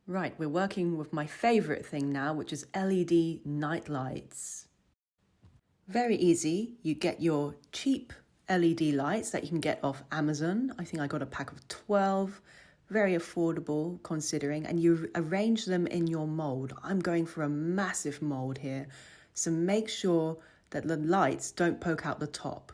Right, we're working with my favorite thing now, which is LED night lights. Very easy. You get your cheap LED lights that you can get off Amazon. I think I got a pack of 12, very affordable considering, and you arrange them in your mold. I'm going for a massive mold here, so make sure that the lights don't poke out the top.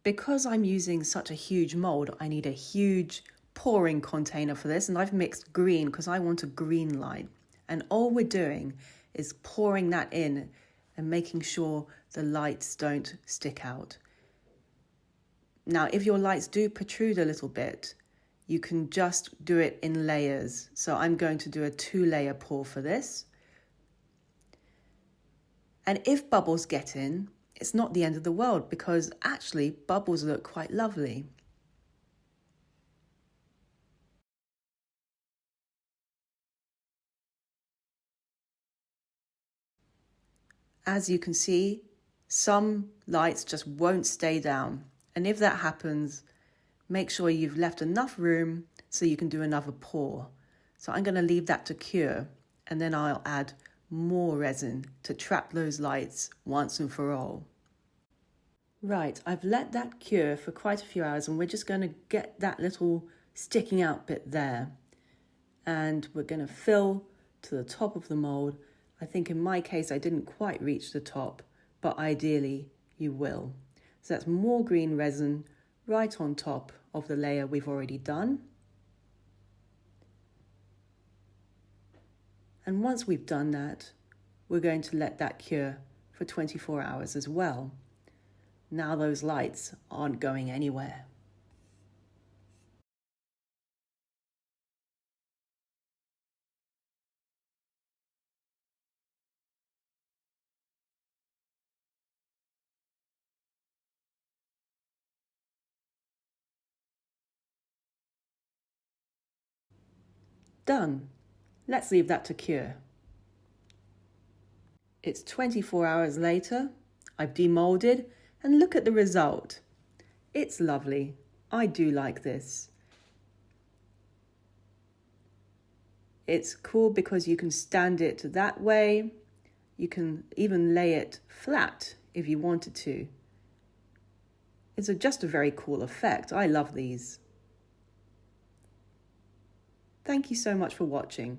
Because I'm using such a huge mold, I need a huge pouring container for this, and I've mixed green because I want a green light. And all we're doing is pouring that in and making sure the lights don't stick out. Now, if your lights do protrude a little bit, you can just do it in layers. So I'm going to do a 2-layer pour for this. And if bubbles get in, it's not the end of the world because actually bubbles look quite lovely. As you can see, some lights just won't stay down. And if that happens, make sure you've left enough room so you can do another pour. So I'm going to leave that to cure, and then I'll add more resin to trap those lights once and for all. Right, I've let that cure for quite a few hours, and we're just going to get that little sticking out bit there. And we're going to fill to the top of the mold. I think in my case, I didn't quite reach the top, but ideally you will. So that's more green resin right on top of the layer we've already done. And once we've done that, we're going to let that cure for 24 hours as well. Now those lights aren't going anywhere. Done. Let's leave that to cure. It's 24 hours later. I've demolded, and look at the result. It's lovely. I do like this. It's cool because you can stand it that way. You can even lay it flat if you wanted to. It's just a very cool effect. I love these. Thank you so much for watching.